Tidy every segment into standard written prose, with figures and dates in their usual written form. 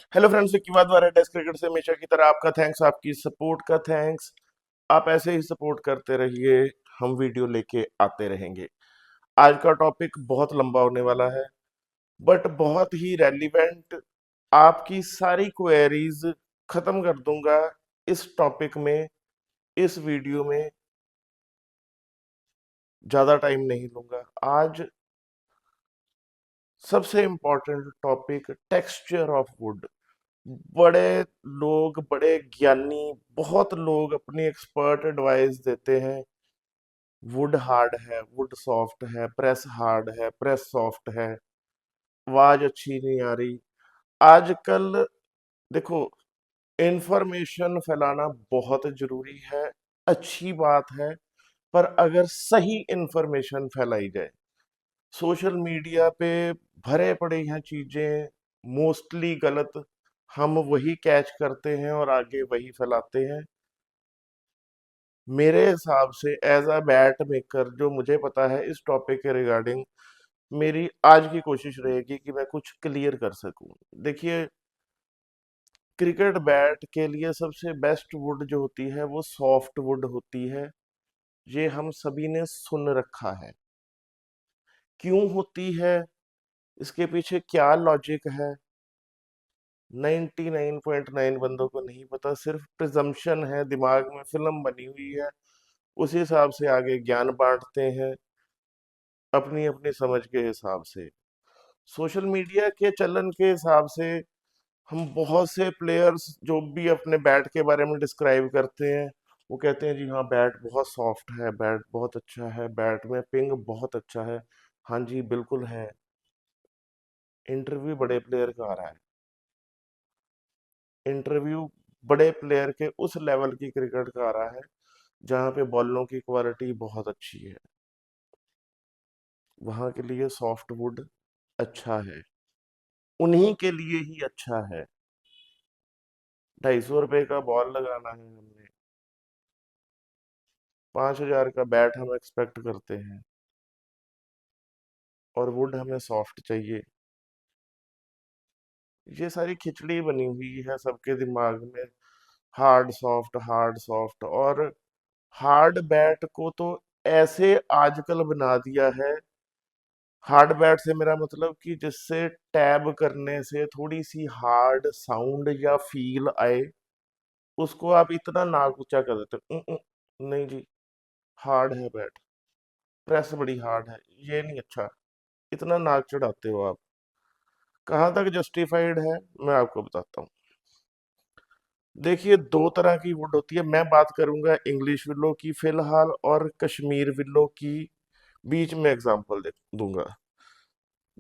Hello friends, Vicky बात द्वारा test cricket से हमेशा की तरह आपका थैंक्स, आपकी सपोर्ट का थैंक्स। आप ऐसे ही सपोर्ट करते रहिए, हम वीडियो लेके आते रहेंगे। आज का टॉपिक बहुत लंबा होने वाला है, बट बहुत ही रेलिवेंट। आपकी सारी क्वेरीज खत्म कर दूंगा इस टॉपिक में, इस वीडियो में। ज्यादा टाइम नहीं लूंगा आज। सबसे important topic, texture of would. बड़े लोग, बड़े ज्ञानी, बहुत लोग अपनी एक्सपर्ट एडवाइस देते हैं। वुड हार्ड है, वुड सॉफ्ट है, प्रेस हार्ड है, प्रेस सॉफ्ट है, आवाज अच्छी नहीं आ रही। आजकल देखो, इंफॉर्मेशन फैलाना बहुत जरूरी है, अच्छी बात है। पर अगर सही इंफॉर्मेशन फैलाई जाए, सोशल मीडिया पे भरे पड़े हैं चीजें मोस्टली गलत, हम वही कैच करते हैं और आगे वही फैलाते हैं। मेरे हिसाब से एज अ बैट मेकर, जो मुझे पता है इस टॉपिक के रिगार्डिंग, मेरी आज की कोशिश रहेगी कि मैं कुछ क्लियर कर सकूं। देखिए, क्रिकेट बैट के लिए सबसे बेस्ट वुड जो होती है वो सॉफ्ट वुड होती है। ये हम सभी ने सुन रखा है। क्यों होती है, इसके पीछे क्या लॉजिक है, 99.9 बंदों को नहीं पता। सिर्फ प्रिजम्पशन है, दिमाग में फिल्म बनी हुई है, उसी हिसाब से आगे ज्ञान बांटते हैं अपनी अपनी समझ के हिसाब से। सोशल मीडिया के चलन के हिसाब से हम बहुत से प्लेयर्स जो भी अपने बैट के बारे में डिस्क्राइब करते हैं, वो कहते हैं जी हाँ, बैट बहुत सॉफ्ट है, बैट बहुत अच्छा है, बैट में पिंग बहुत अच्छा है। हाँ जी, बिल्कुल है। इंटरव्यू बड़े प्लेयर का आ रहा है। इंटरव्यू बड़े प्लेयर के उस लेवल की क्रिकेट का आ रहा है जहाँ पे बॉलों की क्वालिटी बहुत अच्छी है। वहां के लिए सॉफ्टवुड अच्छा है, उन्हीं के लिए ही अच्छा है। 250 रुपए का बॉल लगाना है हमने, 5,000 का बैट हम एक्सपेक्ट करते हैं, और वुड हमें सॉफ्ट चाहिए। ये सारी खिचड़ी बनी हुई है सबके दिमाग में, हार्ड सॉफ्ट, हार्ड सॉफ्ट। और हार्ड बैट को तो ऐसे आजकल बना दिया है, हार्ड बैट से मेरा मतलब कि जिससे टैब करने से थोड़ी सी हार्ड साउंड या फील आए, उसको आप इतना नाक ऊंचा कर देते हो। नहीं जी, हार्ड है बैट, प्रेस बड़ी हार्ड है, ये नहीं अच्छा। इतना नाक चढ़ाते हो आप, कहाँ तक जस्टिफाइड है, मैं आपको बताता हूँ। देखिए, दो तरह की वुड होती है। मैं बात करूंगा इंग्लिश विलो की फिलहाल, और कश्मीर विलो की बीच में एग्जांपल दे दूंगा।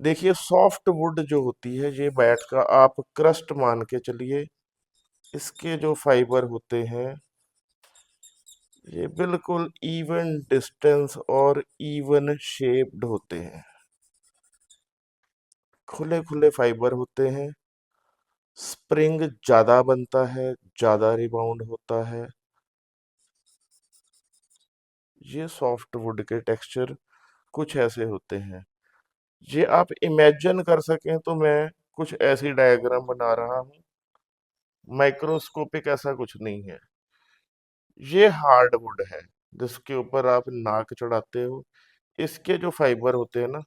देखिए, सॉफ्ट वुड जो होती है, ये बैट का आप क्रस्ट मान के चलिए। इसके जो फाइबर होते हैं, ये बिल्कुल इवन डिस्टेंस और इवन शेप्ड होते हैं, खुले खुले फाइबर होते हैं। स्प्रिंग ज्यादा बनता है, ज्यादा रिबाउंड होता है। ये सॉफ्ट वुड के टेक्सचर कुछ ऐसे होते हैं। ये आप इमेजिन कर सकें तो मैं कुछ ऐसी डायग्राम बना रहा हूँ, माइक्रोस्कोपिक ऐसा कुछ नहीं है। ये हार्डवुड है जिसके ऊपर आप नाक चढ़ाते हो। इसके जो फाइबर होते हैं ना,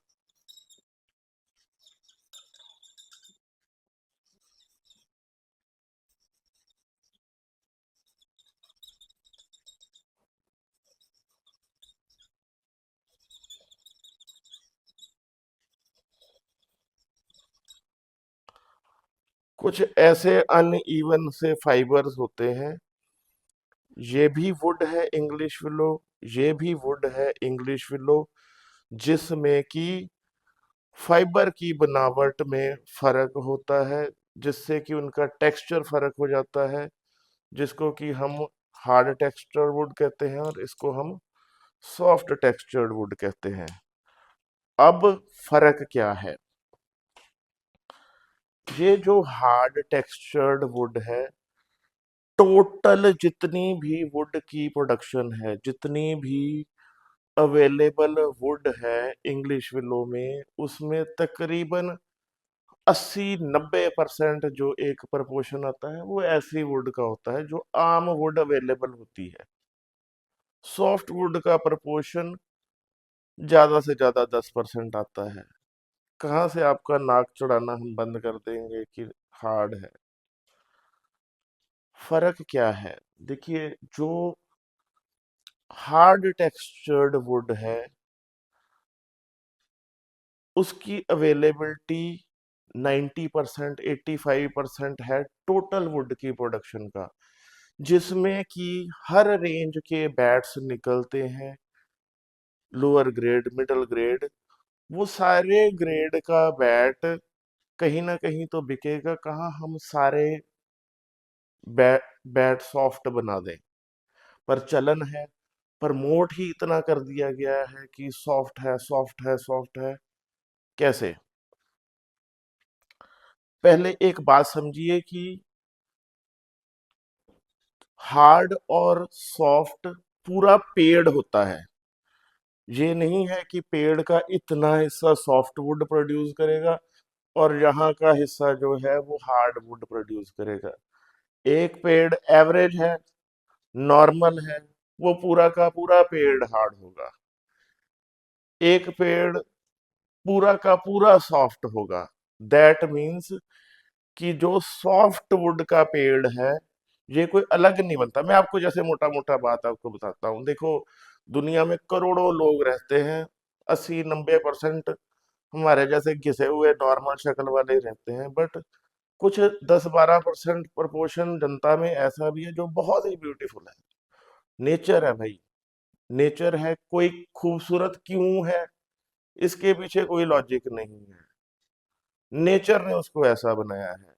कुछ ऐसे अनइवन से फाइबर्स होते हैं। ये भी वुड है इंग्लिश विलो, ये भी वुड है इंग्लिश विलो, जिसमें कि फाइबर की बनावट में फर्क होता है, जिससे कि उनका टेक्सचर फर्क हो जाता है, जिसको कि हम हार्ड टेक्सचर वुड कहते हैं और इसको हम सॉफ्ट टेक्सचर्ड वुड कहते हैं। अब फर्क क्या है? ये जो हार्ड टेक्सचर्ड वुड है, टोटल जितनी भी वुड की प्रोडक्शन है, जितनी भी अवेलेबल वुड है इंग्लिश विलो में, उसमें तकरीबन 80-90% जो एक प्रपोर्शन आता है वो ऐसी वुड का होता है जो आम वुड अवेलेबल होती है। सॉफ्ट वुड का प्रपोर्शन ज्यादा से ज्यादा 10% आता है। कहाँ से आपका नाक चढ़ाना हम बंद कर देंगे कि हार्ड है। फर्क क्या है? देखिए, जो हार्ड टेक्सचर्ड वुड है उसकी अवेलेबिलिटी 90% 85% है टोटल वुड की प्रोडक्शन का, जिसमें कि हर रेंज के बैट्स निकलते हैं। लोअर ग्रेड, मिडिल ग्रेड, वो सारे ग्रेड का बैट कहीं ना कहीं तो बिकेगा। कहाँ हम सारे बैट बैट सॉफ्ट बना दें? पर चलन है, प्रमोट ही इतना कर दिया गया है कि सॉफ्ट है, सॉफ्ट है, सॉफ्ट है। कैसे? पहले एक बात समझिए कि हार्ड और सॉफ्ट पूरा पेड़ होता है। ये नहीं है कि पेड़ का इतना हिस्सा सॉफ्ट वुड प्रोड्यूस करेगा और यहाँ का हिस्सा जो है वो हार्ड वुड प्रोड्यूस करेगा। एक पेड़ एवरेज है, नॉर्मल है, वो पूरा का पूरा पेड़ हार्ड होगा। एक पेड़ पूरा का पूरा सॉफ्ट होगा। दैट मीन्स कि जो सॉफ्ट वुड का पेड़ है ये कोई अलग नहीं बनता। मैं आपको जैसे मोटा मोटा बात आपको बताता हूँ। देखो, दुनिया में करोड़ों लोग रहते हैं, 80-90% हमारे जैसे घिसे हुए नॉर्मल शक्ल वाले रहते हैं, बट कुछ 10-12% प्रपोर्शन जनता में ऐसा भी है जो बहुत ही ब्यूटीफुल है। नेचर है भाई, नेचर है। कोई खूबसूरत क्यों है, इसके पीछे कोई लॉजिक नहीं है, नेचर ने उसको ऐसा बनाया है।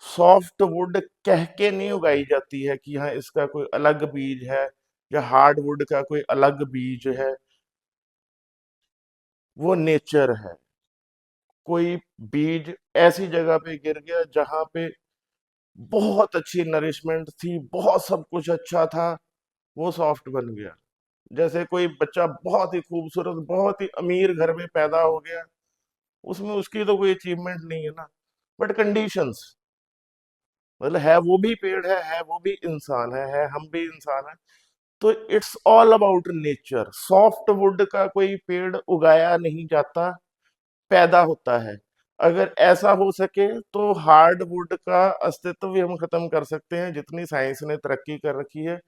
सॉफ्ट वुड कह के नहीं उगाई जाती है कि हाँ इसका कोई अलग बीज है या हार्ड वुड का कोई अलग बीज है। वो नेचर है। कोई बीज ऐसी जगह पे गिर गया जहां पे बहुत अच्छी नरिशमेंट थी, बहुत सब कुछ अच्छा था, वो सॉफ्ट बन गया। जैसे कोई बच्चा बहुत ही खूबसूरत, बहुत ही अमीर घर में पैदा हो गया, उसमें उसकी तो कोई अचीवमेंट नहीं है ना, बट कंडीशंस, मतलब है वो भी पेड़ है वो भी इंसान है हम भी इंसान है। तो it's all about nature. Soft wood का कोई पेड़ उगाया नहीं जाता, पैदा होता है। अगर ऐसा हो सके तो हार्ड वुड का अस्तित्व भी हम खत्म कर सकते हैं। जितनी साइंस ने तरक्की कर रखी है,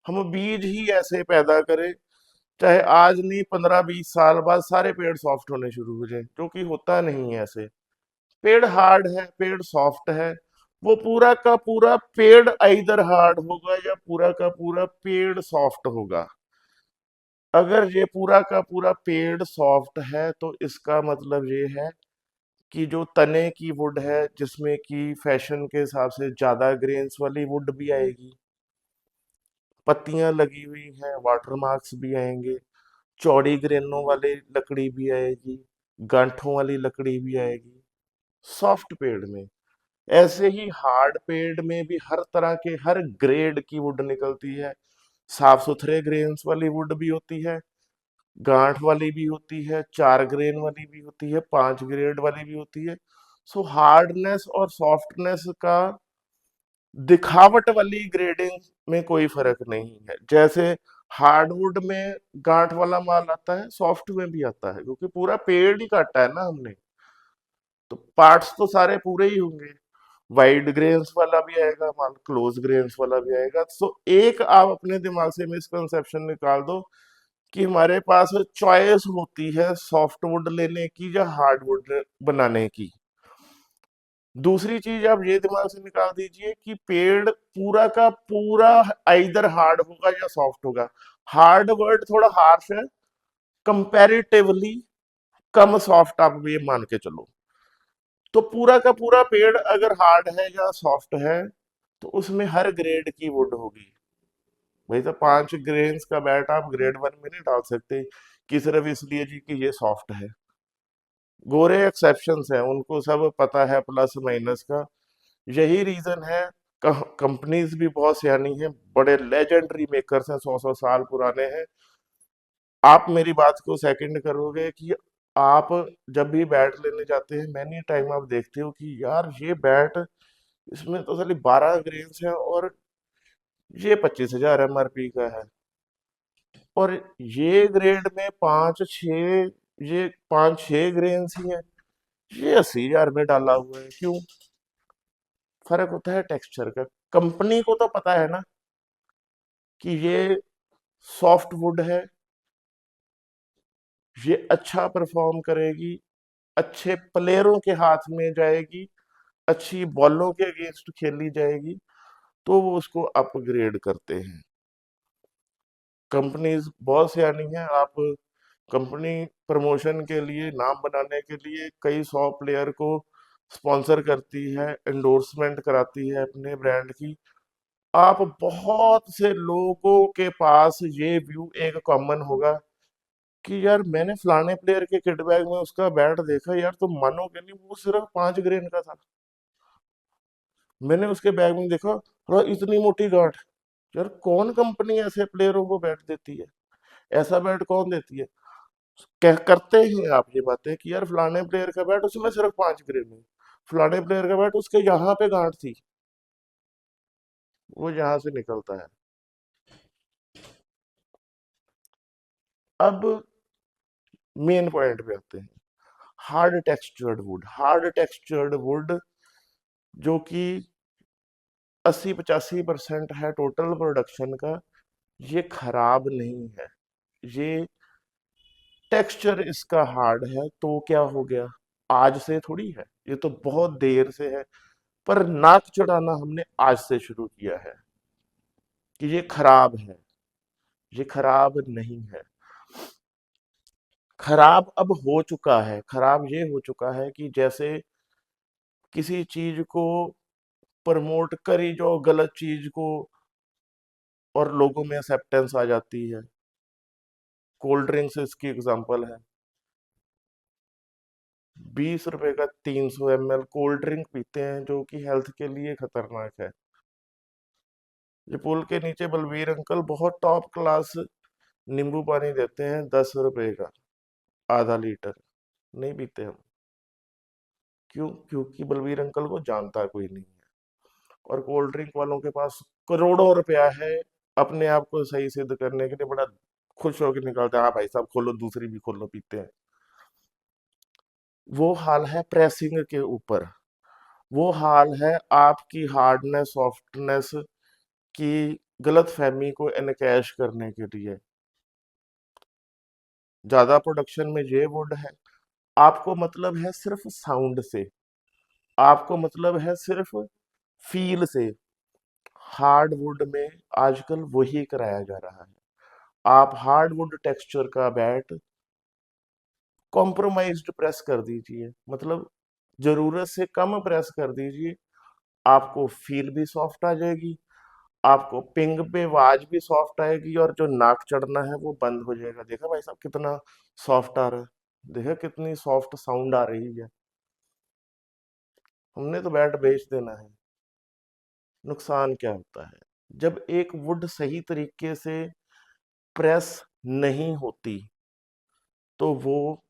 हम बीज ही ऐसे पैदा करें चाहे आज नहीं 15-20 साल बाद सारे पेड़ सॉफ्ट होने शुरू हो जाए, जो कि होता नहीं है ऐसे। पेड़ हार्ड है, पेड़ सॉफ्ट है, वो पूरा का पूरा पेड़ आइदर हार्ड होगा या पूरा का पूरा पेड़ सॉफ्ट होगा। अगर ये पूरा का पूरा पेड़ सॉफ्ट है तो इसका मतलब ये है कि जो तने की वुड है, जिसमें कि फैशन के हिसाब से ज्यादा ग्रेन्स वाली वुड भी आएगी, पत्तियां लगी हुई हैं, वाटर मार्क्स भी आएंगे, चौड़ी ग्रेनों वाली लकड़ी भी आएगी, गांठों वाली लकड़ी भी आएगी सॉफ्ट पेड़ में। ऐसे ही हार्ड पेड़ में भी हर तरह के हर ग्रेड की वुड निकलती है। साफ सुथरे ग्रेन्स वाली वुड भी होती है, गांठ वाली भी होती है, 4 ग्रेन वाली भी होती है, 5 ग्रेड वाली भी होती है। सो हार्डनेस और सॉफ्टनेस का दिखावट वाली ग्रेडिंग में कोई फर्क नहीं है। जैसे हार्डवुड में गांठ वाला माल आता है, सॉफ्ट में भी आता है, क्योंकि पूरा पेड़ ही काटा है ना हमने, तो पार्ट्स तो सारे पूरे ही होंगे। वाइड ग्रेन्स वाला भी आएगा माल, क्लोज ग्रेन्स वाला भी आएगा। सो एक आप अपने दिमाग से मिसकंसेप्शन निकाल दो कि हमारे पास चॉइस होती है सॉफ्टवुड लेने की या हार्डवुड बनाने की। दूसरी चीज आप ये दिमाग से निकाल दीजिए कि पेड़ पूरा का पूरा आइदर हार्ड होगा या सॉफ्ट होगा। हार्ड वर्ड थोड़ा हार्श है, कंपैरेटिवली कम सॉफ्ट, आप ये मान के चलो। तो पूरा का पूरा पेड़ अगर हार्ड है या सॉफ्ट है तो उसमें हर ग्रेड की वुड होगी। भाई तो 5 ग्रेन्स का बैट आप ग्रेड 1 में नहीं डाल सकते कि सिर्फ इसलिए जी कि ये सॉफ्ट है। गोरे एक्सेप्शंस हैं, उनको सब पता है प्लस माइनस का। यही रीजन है, कंपनीज भी बहुत सियानी हैं, बड़े लेजेंडरी मेकर्स हैं, 100-100 साल पुराने हैं। आप मेरी बात को सेकंड करोगे कि आप जब भी बैट लेने जाते हैं मैनी टाइम आप देखते हो कि यार ये बैट, इसमें तो साली 12 ग्रेन्स है और ये 25,000 MRP का है, और ये ग्रेड में 5-6, ये 5-6 ग्रेन्स ही है, ये 80,000 में डाला हुआ है। क्यों? फर्क होता है टेक्सचर का। कंपनी को तो पता है ना कि ये सॉफ्ट वुड है, ये अच्छा परफॉर्म करेगी, अच्छे प्लेयरों के हाथ में जाएगी, अच्छी बॉलों के अगेंस्ट खेली जाएगी, तो वो उसको अपग्रेड करते हैं। कंपनीज बहुत सियानी है। आप कंपनी प्रमोशन के लिए, नाम बनाने के लिए कई 100 प्लेयर को स्पॉन्सर करती है, एंडोर्समेंट कराती है अपने ब्रांड की। आप बहुत से लोगों के पास ये व्यू एक कॉमन होगा कि यार मैंने फलाने प्लेयर के किट बैग में उसका बैट देखा, यार तुम मानोगे नहीं, वो सिर्फ 5 ग्रेन का था। मैंने उसके बैग में देखा, और इतनी मोटी गांठ। यार कौन कंपनी ऐसे प्लेयरों को बैट देती है? ऐसा बैट कौन देती है? कह करते हैं आप ये बातें कि यार फलाने प्लेयर का बैट, उसमें सिर्फ 5 ग्रेन है, फलाने प्लेयर का बैट उसके यहाँ पे गांठ थी, वो यहाँ से निकलता है। अब मेन पॉइंट पे आते हैं। हार्ड टेक्सचर्ड वुड जो कि 80-85% है टोटल प्रोडक्शन का, ये खराब नहीं है। ये टेक्सचर इसका हार्ड है तो क्या हो गया? आज से थोड़ी है, ये तो बहुत देर से है। पर नाक चढ़ाना हमने आज से शुरू किया है कि ये खराब है। ये खराब नहीं है। खराब अब हो चुका है। खराब ये हो चुका है कि जैसे किसी चीज को प्रमोट करी जो गलत चीज को, और लोगों में एक्सेप्टेंस आ जाती है। कोल्ड ड्रिंक्स इसकी एग्जांपल है। 20 रुपए का 300 ml कोल्ड ड्रिंक पीते हैं जो कि हेल्थ के लिए खतरनाक है। ये पुल के नीचे बलवीर अंकल बहुत टॉप क्लास नींबू पानी देते हैं, 10 रुपए का ½ लीटर। नहीं पीते हम। क्यों? क्योंकि बलवीर अंकल को जानता कोई नहीं है, और कोल्ड ड्रिंक वालों के पास करोड़ों रुपया है अपने आप को सही सिद्ध करने के लिए। बड़ा खुश होकर निकलते हैं, हाँ भाई साहब खोलो, दूसरी भी खोलो, पीते हैं। वो हाल है प्रेसिंग के ऊपर। वो हाल है आपकी हार्डनेस सॉफ्टनेस की गलत फहमी को एनकैश करने के लिए। ज्यादा प्रोडक्शन में ये वुड है। आपको मतलब है सिर्फ साउंड से, आपको मतलब है सिर्फ फील से। हार्डवुड में आजकल वही कराया जा रहा है। आप हार्डवुड टेक्सचर का बैट कॉम्प्रोमाइज्ड प्रेस कर दीजिए, मतलब जरूरत से कम प्रेस कर दीजिए, आपको फील भी सॉफ्ट आ जाएगी, आपको पिंग पे आवाज भी सॉफ्ट आएगी, और जो नाक चढ़ना है वो बंद हो जाएगा। देखा भाई साहब कितना सॉफ्ट आ रहा है? देखा कितनी सॉफ्ट साउंड आ रही है? हमने तो बैट बेच देना है। नुकसान क्या होता है? जब एक वुड सही तरीके से प्रेस नहीं होती तो वो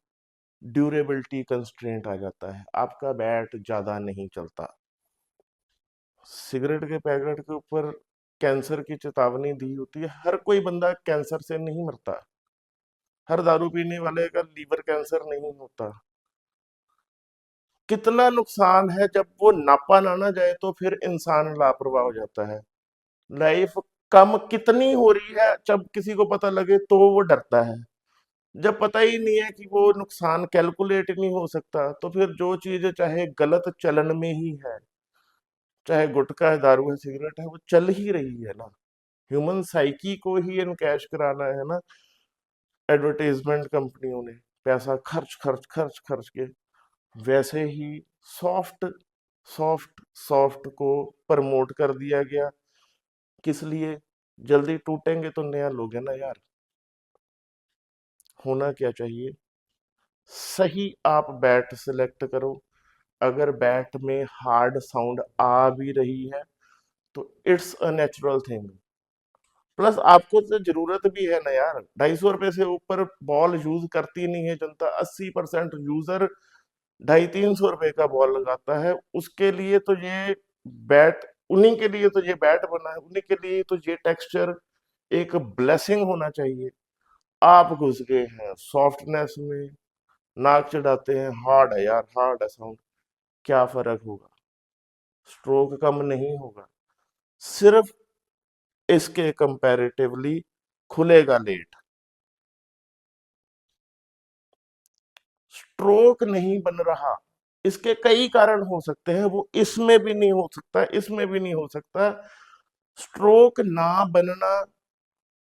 ड्यूरेबिलिटी कंस्ट्रेंट आ जाता है, आपका बैट ज्यादा नहीं चलता। सिगरेट के पैकेट के ऊपर कैंसर की चेतावनी दी होती है। हर कोई बंदा कैंसर से नहीं मरता। हर दारू पीने वाले का लीवर कैंसर नहीं होता। कितना नुकसान है जब वो नापा ना जाए तो फिर इंसान लापरवाह हो जाता है। लाइफ कम कितनी हो रही है जब किसी को पता लगे तो वो डरता है। जब पता ही नहीं है कि वो नुकसान कैलकुलेट नहीं हो सकता, तो फिर जो चीज चाहे गलत चलन में ही है, चाहे गुटखा है, दारू है, सिगरेट है, वो चल ही रही है ना। ह्यूमन साइकी को ही इनकैश कराना है ना एडवर्टाइजमेंट कंपनियों ने। पैसा खर्च खर्च खर्च खर्च के वैसे ही सॉफ्ट सॉफ्ट सॉफ्ट को प्रमोट कर दिया गया। किस लिए? जल्दी टूटेंगे तो नया लोगे ना यार। होना क्या चाहिए? सही आप बैट सिलेक्ट करो। अगर बैट में हार्ड साउंड आ भी रही है तो it's a natural thing. Plus आपको तो जरूरत भी है ना यार, 250 रुपए से ऊपर बॉल यूज करती नहीं है जनता। 80% यूजर 250-300 रुपए का बॉल लगाता है। उसके लिए तो ये बैट, उन्हीं के लिए तो ये बैट बना है, उन्हीं के लिए तो ये टेक्सचर एक ब्लेसिंग होना चाहिए। आप घुस गए हैं सॉफ्टनेस में, नाक चढ़ाते हैं। हार्ड है यार, हार्ड है साउंड। क्या फर्क होगा? स्ट्रोक कम नहीं होगा, सिर्फ इसके कंपैरेटिवली खुलेगा लेट। स्ट्रोक नहीं बन रहा, इसके कई कारण हो सकते हैं, वो इसमें भी नहीं हो सकता, इसमें भी नहीं हो सकता। स्ट्रोक ना बनना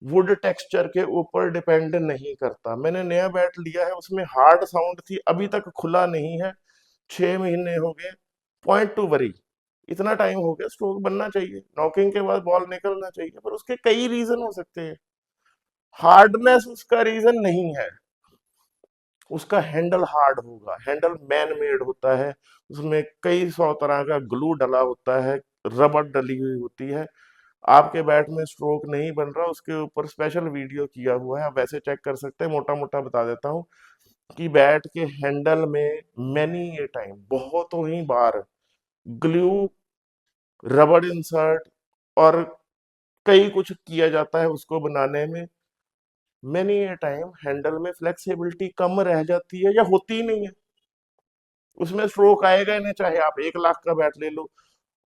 वुड टेक्सचर के ऊपर डिपेंड नहीं करता। मैंने नया बैट लिया है, उसमें हार्ड साउंड थी, अभी तक खुला नहीं है, 6 महीने हो गए। पॉइंट टू वरी, इतना टाइम हो गया, स्ट्रोक बनना चाहिए, नॉकिंग के बाद बॉल निकलना चाहिए, पर उसके कई रीजन हो सकते हैं। हार्डनेस उसका रीजन नहीं है, उसका हैंडल हार्ड होगा। हैंडल मैन मेड होता है, उसमें कई सौ तरह का ग्लू डला होता है, रबड़ डली हुई होती है। आपके बैट में स्ट्रोक नहीं बन रहा, उसके ऊपर स्पेशल वीडियो किया हुआ है, आप वैसे चेक कर सकते हैं। मोटा मोटा बता देता हूँ कि बैट के हैंडल में मैनी ए टाइम, बहुतों ही बार ग्लू, रबड़ इंसर्ट और कई कुछ किया जाता है उसको बनाने में। मैनी ए टाइम हैंडल में फ्लेक्सिबिलिटी कम रह जाती है या होती ही नहीं है, उसमें स्ट्रोक आएगा ही नहीं, चाहे आप 1 लाख का बैट ले लो।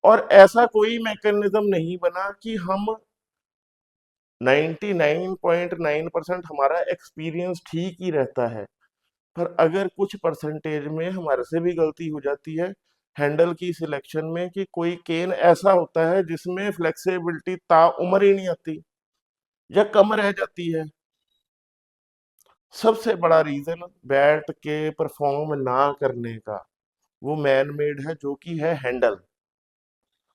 और ऐसा कोई मैकेनिज्म नहीं बना कि हम 99.9% हमारा एक्सपीरियंस ठीक ही रहता है, पर अगर कुछ परसेंटेज में हमारे से भी गलती हो जाती है हैंडल की सिलेक्शन में, कि कोई केन ऐसा होता है जिसमें फ्लेक्सिबिलिटी ताउम्र ही नहीं आती या कम रह जाती है। सबसे बड़ा रीजन बैट के परफॉर्म ना करने का वो मैन मेड है, जो कि है हैंडल।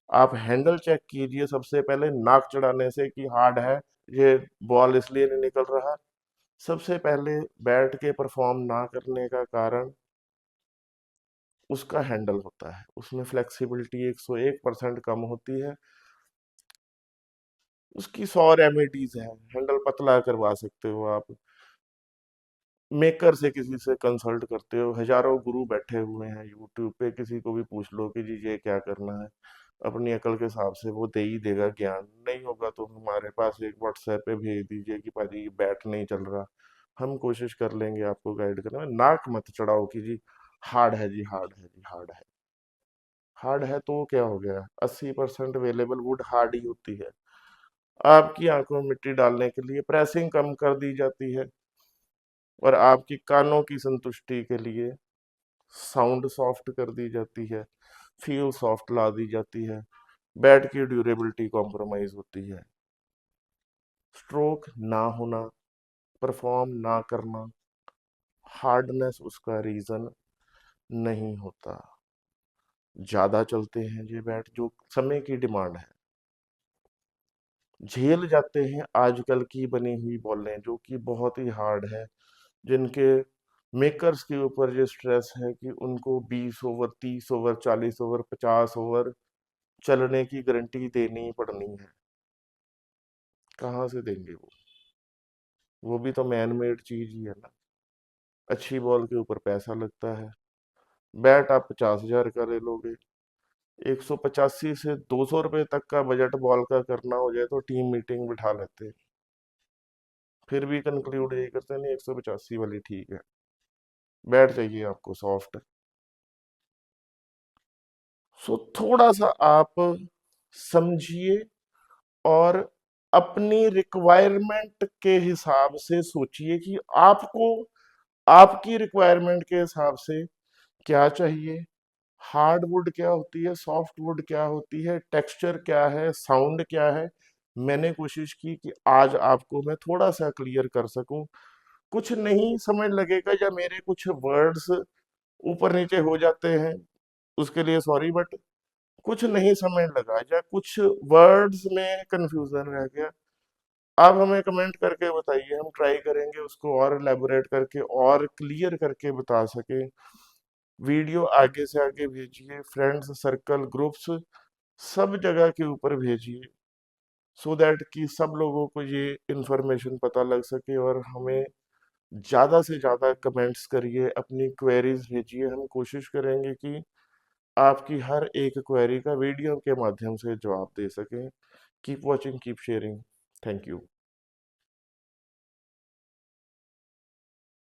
आप हैंडल चेक कीजिए सबसे पहले, नाक चढ़ाने से कि हार्ड है, ये बॉल इसलिए नहीं निकल रहा। सबसे पहले बैट के परफॉर्म ना करने का कारण उसका हैंडल होता है, उसमें फ्लेक्सिबिलिटी 101% कम होती है। उसकी 100 रेमेडीज हैं, हैंडल पतला करवा सकते हो आप, मेकर से किसी से कंसल्ट करते हो, हजारों गुरु बैठे हुए हैं यूट्यूब पे, किसी को भी पूछ लो कि जी ये क्या करना है, अपनी अकल के हिसाब से वो दे ही देगा ज्ञान। नहीं होगा तो हमारे पास एक व्हाट्सएप पे भेज दीजिए कि भाजी ये बैट नहीं चल रहा, हम कोशिश कर लेंगे आपको गाइड करने में। नाक मत चढ़ाओ कि जी हार्ड है, जी हार्ड है, जी हार्ड है। हार्ड है तो क्या हो गया, 80% अवेलेबल वुड हार्ड ही होती है। आपकी आंखों में मिट्टी डालने के लिए प्रेसिंग कम कर दी जाती है, और आपकी कानों की संतुष्टि के लिए साउंड सॉफ्ट कर दी जाती है, फील सॉफ्ट ला दी जाती है, बैट की ड्यूरेबिलिटी कॉम्प्रोमाइज होती है। स्ट्रोक ना होना, परफॉर्म ना करना, हार्डनेस उसका रीजन नहीं होता। ज्यादा चलते हैं ये बैट, जो समय की डिमांड है, झेल जाते हैं आजकल की बनी हुई बॉलें जो कि बहुत ही हार्ड है, जिनके मेकर्स के ऊपर ये स्ट्रेस है कि उनको 20 ओवर, 30 ओवर, 40 ओवर, 50 ओवर चलने की गारंटी देनी ही पड़नी है। कहाँ से देंगे वो भी तो मैन मेड चीज ही है ना। अच्छी बॉल के ऊपर पैसा लगता है। बैट आप 50,000 का ले लोगे, 185 से 200 रुपए तक का बजट बॉल का करना हो जाए तो टीम मीटिंग बिठा लेते हैं, फिर भी कंक्लूड यही करते हैं नहीं 185 वाली ठीक है। बैट चाहिए आपको सॉफ्ट। सो थोड़ा सा आप समझिए और अपनी रिक्वायरमेंट के हिसाब से सोचिए कि आपको आपकी रिक्वायरमेंट के हिसाब से क्या चाहिए। हार्ड वुड क्या होती है, सॉफ्ट वुड क्या होती है, टेक्सचर क्या है, साउंड क्या है। मैंने कोशिश की कि आज आपको मैं थोड़ा सा क्लियर कर सकूं। कुछ नहीं समझ लगेगा या मेरे कुछ वर्ड्स ऊपर नीचे हो जाते हैं, उसके लिए सॉरी, बट कुछ नहीं समझ लगा या कुछ वर्ड्स में कंफ्यूजन रह गया, आप हमें कमेंट करके बताइए, हम ट्राई करेंगे उसको और एलेबोरेट करके और क्लियर करके बता सके। वीडियो आगे से आगे भेजिए, फ्रेंड्स सर्कल ग्रुप्स सब जगह के ऊपर भेजिए। सो दैट कि सब लोगों को ये इन्फॉर्मेशन पता लग सके। और हमें ज़्यादा से ज़्यादा कमेंट्स करिए, अपनी क्वेरीज भेजिए, हम कोशिश करेंगे कि आपकी हर एक क्वेरी का वीडियो के माध्यम से जवाब दे सकें। Keep watching, keep sharing. Thank you.